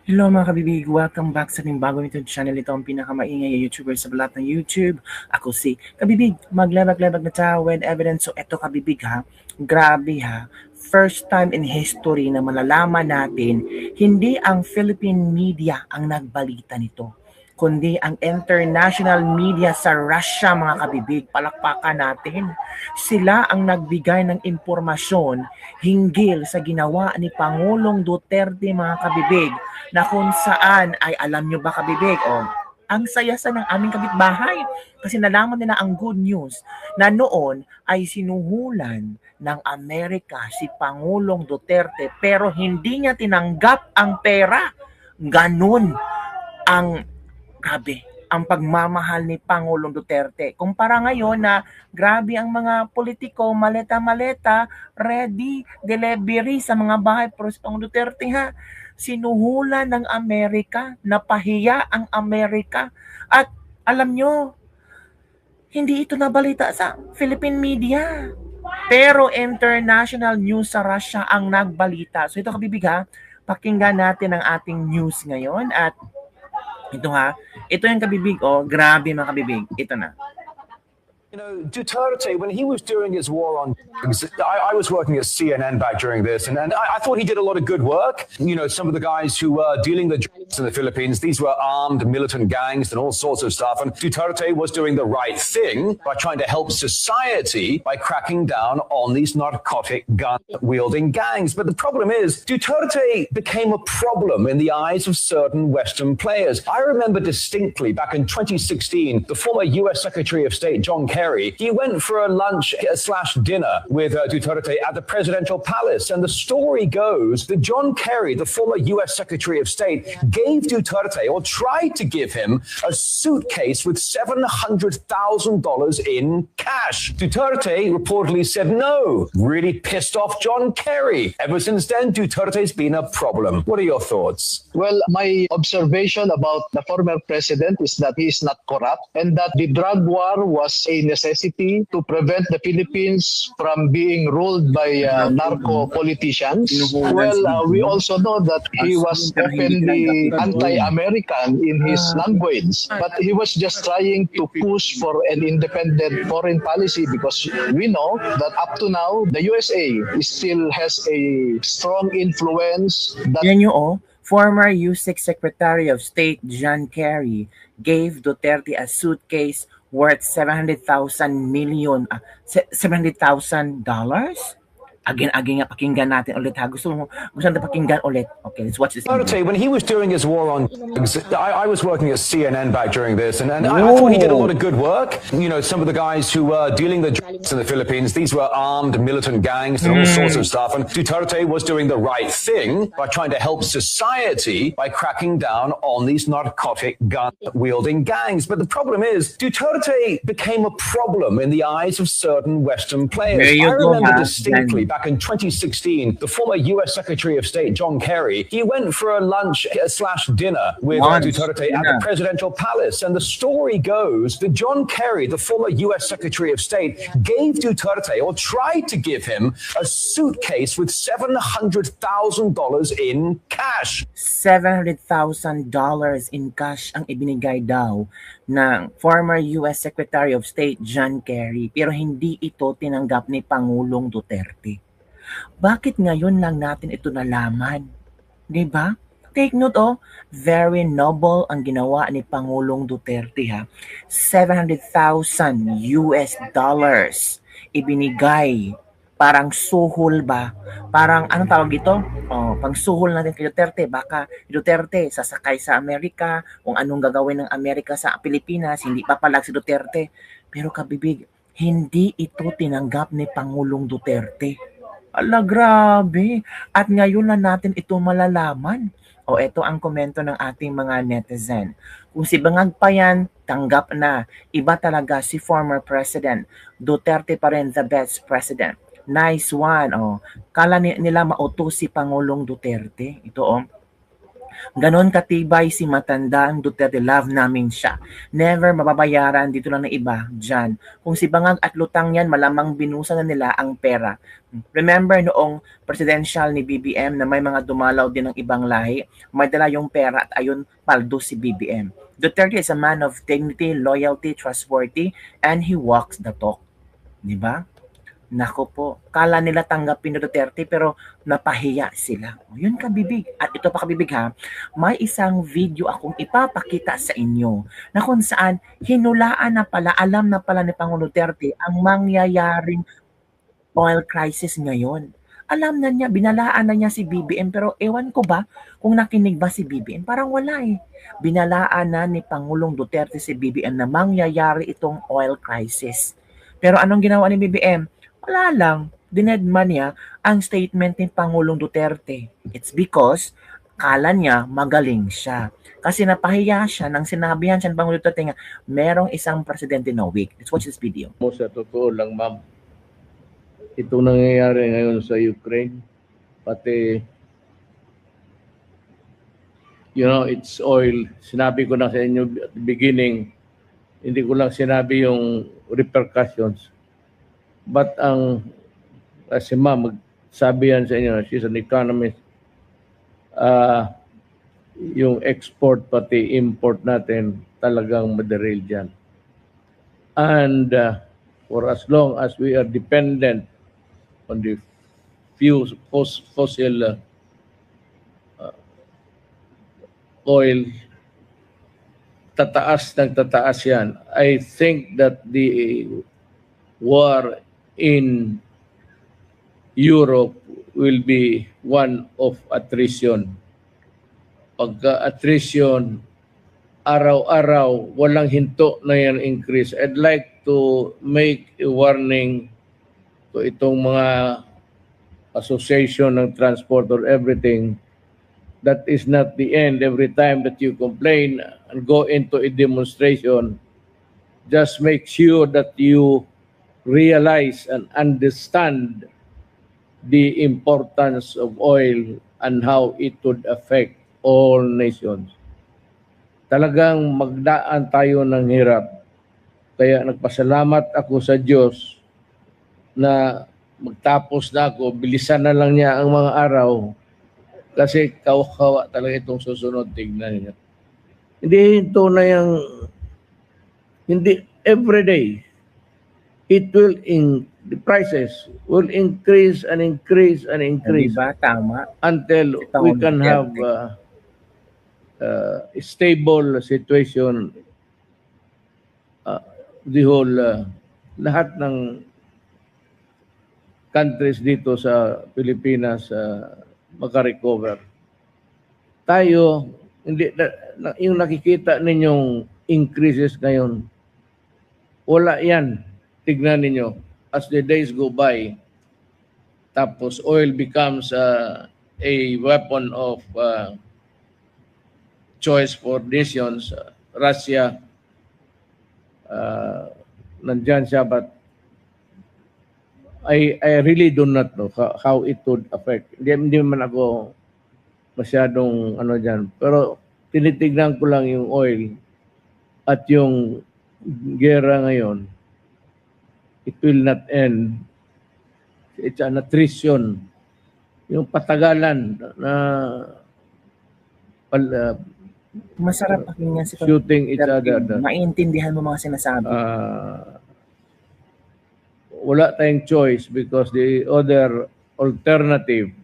Hello mga kabibig, welcome back sa ating bagong YouTube channel. Ito ang pinakamaingay na YouTuber sa balat ng YouTube. Ako si Kabibig, maglebag-lebag na tayo with evidence. So eto kabibig ha, grabe ha. First time in history na malalaman natin, hindi ang Philippine media ang nagbalita nito, kundi ang international media sa Russia mga kabibig. Palakpakan natin. Sila ang nagbigay ng impormasyon hinggil sa ginawa ni Pangulong Duterte mga kabibig, na kung saan ay alam nyo ba kabibig, ang saya sa ng aming kapitbahay kasi nalaman nila ang good news na noon ay sinuhulan ng Amerika si Pangulong Duterte pero hindi niya tinanggap ang pera. Ganun ang grabe ang pagmamahal ni Pangulong Duterte. Kumpara ngayon na grabe ang mga politiko, maleta-maleta, ready, delivery sa mga bahay. Pero si Pangulong Duterte ha, sinuhulan ng Amerika, napahiya ang Amerika. At alam nyo, hindi ito nabalita sa Philippine media. Pero international news sa Russia ang nagbalita. So ito kabibig ha, pakinggan natin ang ating news ngayon at ito ha, ito yung kabibig, grabe mga kabibig, ito na. You know, Duterte, when he was doing his war on drugs, I was working at CNN back during this, and I thought he did a lot of good work. You know, some of the guys who were dealing the drugs in the Philippines, these were armed militant gangs and all sorts of stuff. And Duterte was doing the right thing by trying to help society by cracking down on these narcotic gun-wielding gangs. But the problem is, Duterte became a problem in the eyes of certain Western players. I remember distinctly back in 2016, the former U.S. Secretary of State, John Kerry, he went for a lunch/dinner with Duterte at the presidential palace. And the story goes that John Kerry, the former U.S. Secretary of State, gave Duterte, or tried to give him, a suitcase with $700,000 in cash. Duterte reportedly said no, really pissed off John Kerry. Ever since then, Duterte's been a problem. What are your thoughts? Well, my observation about the former president is that he is not corrupt and that the drug war was a necessity to prevent the Philippines from being ruled by narco politicians. Well, we also know that he was openly anti-American in his language, but he was just trying to push for an independent foreign policy because we know that up to now, the USA still has a strong influence. Yan yung former U.S. Secretary of State John Kerry gave Duterte a suitcase worth $700,000. Again, pakinggan natin ulit ha. Gusto natin pakinggan ulit. Okay, let's watch this. Duterte, when he was doing his war on drugs, I was working at CNN back during this, and I thought he did a lot of good work. You know, some of the guys who were dealing the drugs in the Philippines, these were armed militant gangs and all sorts of stuff. And Duterte was doing the right thing by trying to help society by cracking down on these narcotic gun-wielding gangs. But the problem is, Duterte became a problem in the eyes of certain Western players. I remember distinctly back in 2016, the former U.S. Secretary of State, John Kerry, he went for a lunch/dinner with Duterte at the presidential palace. And the story goes that John Kerry, the former U.S. Secretary of State, gave Duterte, or tried to give him, a suitcase with $700,000 in cash. $700,000 in cash ang ibinigay daw ng former U.S. Secretary of State John Kerry, pero hindi ito tinanggap ni Pangulong Duterte. Bakit ngayon lang natin ito nalaman? 'Di ba? Take note very noble ang ginawa ni Pangulong Duterte ha. $700,000 ibinigay. Parang suhol ba? Parang anong tawag dito? Pang suhol natin kay Duterte. Baka Duterte sasakay sa Amerika, kung anong gagawin ng Amerika sa Pilipinas, hindi papalag si Duterte. Pero kabibig, hindi ito tinanggap ni Pangulong Duterte. Ala, grabe. At ngayon na natin ito malalaman. Ito ang komento ng ating mga netizen. Kung si Bangag pa yan, tanggap na. Iba talaga si former president. Duterte pa rin the best president. Nice one. Kala nila mauto si Pangulong Duterte. Ito Ganon katibay si matandang Duterte, love namin siya. Never mababayaran dito lang na iba dyan. Kung si Bangag at Lutang yan, malamang binusan na nila ang pera. Remember noong presidential ni BBM na may mga dumalaw din ng ibang lahi, may dala yung pera at ayun, paldo si BBM. Duterte is a man of dignity, loyalty, trustworthy, and he walks the talk. Di ba? Nako po, kala nila tanggapin ni Duterte pero napahiya sila. O, yun kabibig. At ito pa kabibig ha, may isang video akong ipapakita sa inyo na kung saan hinulaan na pala, alam na pala ni Pangulong Duterte ang mangyayaring oil crisis ngayon. Alam na niya, binalaan na niya si BBM pero ewan ko ba kung nakinig ba si BBM? Parang wala eh. Binalaan na ni Pangulong Duterte si BBM na mangyayari itong oil crisis. Pero anong ginawa ni BBM? Wala lang. Dinedma niya ang statement ni Pangulong Duterte. It's because kala niya magaling siya. Kasi napahiya siya nang sinabihan siya ng Pangulong Duterte nga merong isang presidente na weak. Let's watch this video. Sa totoo lang, ma'am, itong nangyayari ngayon sa Ukraine, pati, it's oil. Sinabi ko na sa inyo at the beginning, hindi ko lang sinabi yung repercussions. But kasi ma'am, sabi yan sa inyo, she's an economist, yung export pati import natin talagang maderail dyan. And for as long as we are dependent on the fossil oil, tataas yan. I think that the war in Europe will be one of attrition. Pagka attrition, araw-araw, walang hinto na yan increase. I'd like to make a warning to itong mga association ng transport or everything. That is not the end. Every time that you complain and go into a demonstration, just make sure that you realize and understand the importance of oil and how it would affect all nations. Talagang magdaan tayo ng hirap. Kaya nagpasalamat ako sa Diyos na magtapos na ako, bilisan na lang niya ang mga araw kasi kawawa talaga itong susunod. Tignan niya. Hindi ito na yung, hindi everyday. It will the prices will increase and increase and increase Diba? Tama. until we can have a stable situation. The whole lahat ng countries dito sa Pilipinas makarecover. Tayo hindi yung nakikita ninyong increases ngayon, wala yan. Tignan ninyo, as the days go by, tapos oil becomes a weapon of choice for nations. Russia, nandyan siya, but I really do not know how it would affect. Hindi man ako masyadong dyan. Pero tinitignan ko lang yung oil at yung gera ngayon. It will not end. It's an attrition. Yung patagalan na Masarap pakinggan si shooting each other. Maintindihan mo mga sinasabi. Wala tayong choice because the other alternative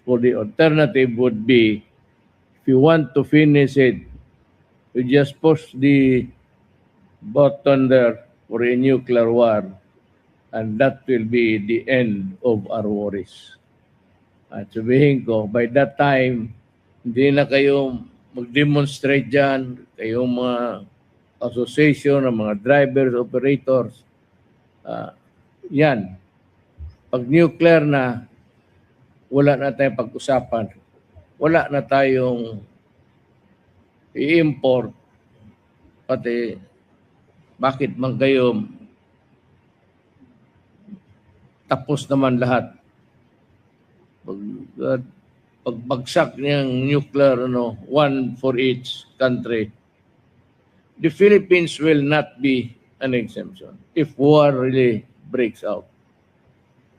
would be, if you want to finish it, you just push the button there for a nuclear war, and that will be the end of our worries. At sabihin ko, by that time, hindi na kayo mag-demonstrate dyan, kayong mga association, ng mga drivers, operators. Yan. Pag nuclear na, wala na tayong pag-usapan. Wala na tayong i-import. Pati, bakit man kayo tapos naman lahat? pagbagsak niyang nuclear, one for each country, the Philippines will not be an exemption if war really breaks out.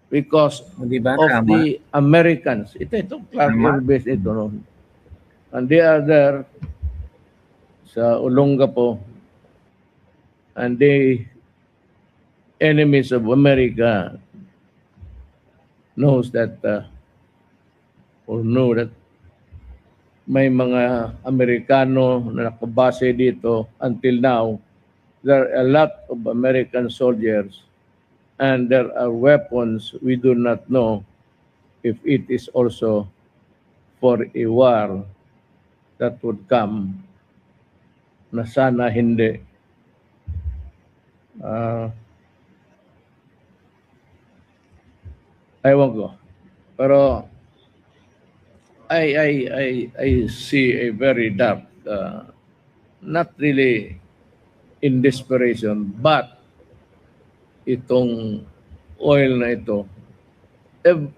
Because Di ba? of Tama. the Americans. Ito Clark Tama. Air Base ito. No? And they are there sa Olongapo. And the enemies of America knows that or know that may mga Amerikano na nakabase dito until now. There are a lot of American soldiers and there are weapons we do not know if it is also for a war that would come na sana hindi. Ewan ko. Pero I see a very dark, not really in desperation, but itong oil na ito,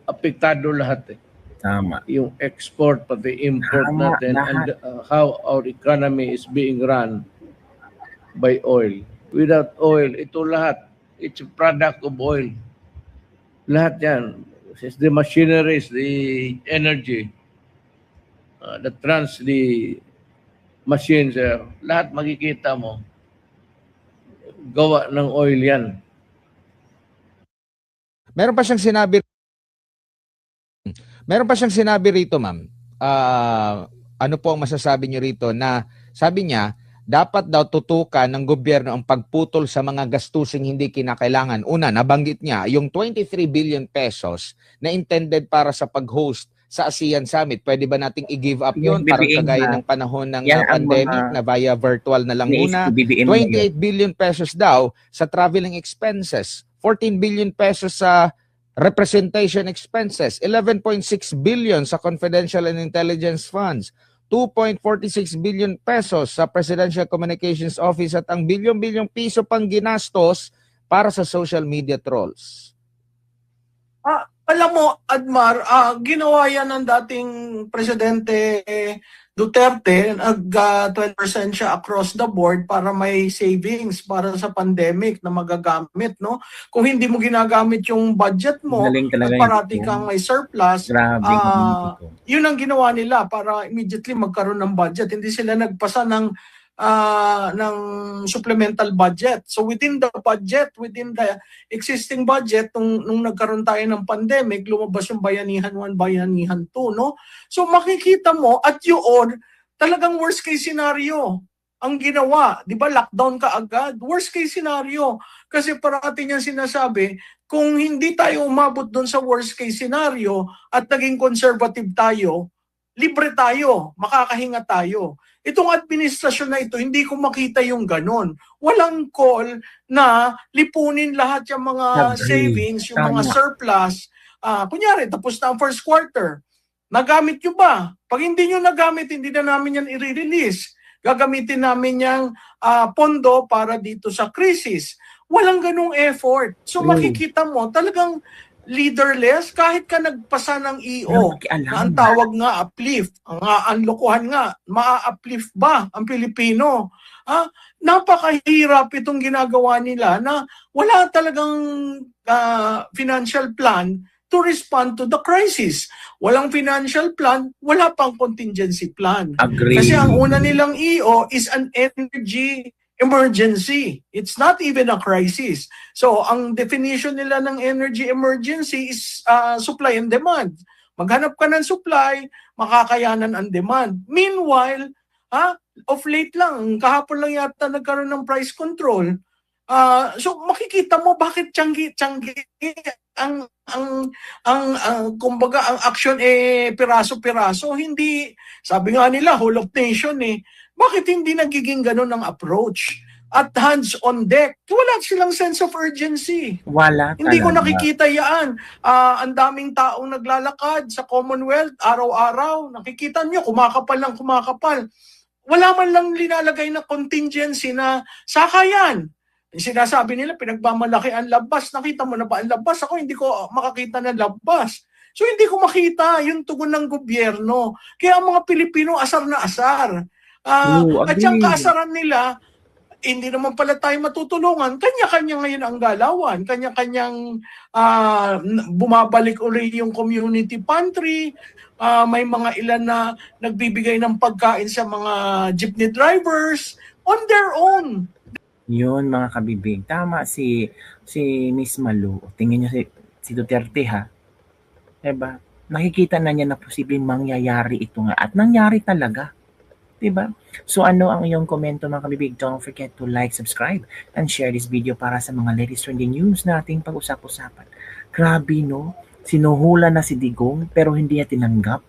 apektado lahat eh. Tama. Yung export pati import Tama, natin lahat. and how our economy is being run by oil. Without oil, ito lahat, it's a product of oil. Lahat yan. It's the machineries, the energy, that runs the machines, lahat makikita mo, gawa ng oil yan. Meron pa siyang sinabi rito, ma'am. Ano po ang masasabi niyo rito na sabi niya, dapat daw tutukan ng gobyerno ang pagputol sa mga gastusing hindi kinakailangan. Una, nabanggit niya yung 23 billion pesos na intended para sa pag-host sa ASEAN Summit. Pwede ba nating i-give up yun? Parang kagaya ng panahon ng pandemic na via virtual na lang muna. 28 billion pesos daw sa traveling expenses. 14 billion pesos sa representation expenses. 11.6 billion sa confidential and intelligence funds. 2.46 billion pesos sa Presidential Communications Office at ang bilyong-bilyong piso pang ginastos para sa social media trolls. Alam mo, Admar, ginawa yan ng dating Presidente Duterte, 12% siya across the board para may savings para sa pandemic na magagamit, no? Kung hindi mo ginagamit yung budget mo at parati kang may surplus, yun ang ginawa nila para immediately magkaroon ng budget. Hindi sila nagpasa ng supplemental budget. So within the budget, within the existing budget, nung nagkaroon tayo ng pandemic, lumabas yung Bayanihan 1, Bayanihan 2, no? So makikita mo at yun, talagang worst case scenario ang ginawa. Di ba lockdown ka agad? Worst case scenario. Kasi parati niyan sinasabi, kung hindi tayo umabot doon sa worst case scenario at naging conservative tayo, libre tayo, makakahinga tayo. Itong administrasyon na ito, hindi ko makita yung ganon. Walang call na lipunin lahat yung mga savings, yung mga surplus. Kunyari, tapos na ang first quarter. Nagamit nyo ba? Pag hindi nyo nagamit, hindi na namin yan i-release. Gagamitin namin yung pondo para dito sa crisis. Walang ganong effort. So makikita mo, talagang leaderless, kahit ka nagpasa ng EO, na ang tawag nga uplift, ang lokohan nga, maa-uplift ba ang Pilipino? Napakahirap itong ginagawa nila na wala talagang financial plan to respond to the crisis. Walang financial plan, wala pang contingency plan. Agree. Kasi ang una nilang EO is an energy emergency. It's not even a crisis. So, ang definition nila ng energy emergency is supply and demand. Maghanap ka ng supply, makakayanan ang demand. Meanwhile, of late lang, kahapon lang yata nagkaroon ng price control. So, makikita mo bakit tiyanggi kumbaga ang action piraso-piraso. Hindi, sabi nga nila, whole of nation Bakit hindi nagiging ganun ang approach? At hands on deck, wala silang sense of urgency. Wala. Hindi ko nakikita yan. Ang daming taong naglalakad sa Commonwealth, araw-araw. Nakikita nyo, kumakapal lang kumakapal. Wala man lang linalagay na contingency na sakayan. Sinasabi nila, pinagmamalaki ang labas. Nakita mo na ba ang labas? Ako hindi ko makakita ng labas. So hindi ko makita yung tugon ng gobyerno. Kaya ang mga Pilipino asar na asar. At yung agree. kaasaran nila, hindi naman pala tayo matutulungan. Kanya-kanya ngayon ang galawan. Kanya-kanyang bumabalik uli yung community pantry. May mga ilan na nagbibigay ng pagkain sa mga jeepney drivers on their own. Yun mga kabibig. Tama si Miss Malu. Tingin niyo si Duterte ha. Diba? Nakikita na niya na posibleng mangyayari ito nga. At nangyari talaga. Diba? So ano ang iyong komento mga kabibig? Don't forget to like, subscribe, and share this video para sa mga latest trending news na ating pag-usap-usapan. Grabe no? Sinuhula na si Digong pero hindi niya tinanggap.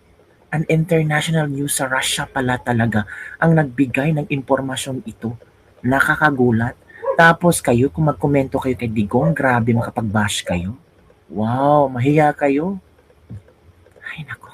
An international news sa Russia pala talaga ang nagbigay ng impormasyon ito. Nakakagulat. Tapos kayo, kung magkomento kayo kay Digong, grabe makapag-bash kayo. Wow, mahiya kayo. Ay, naku.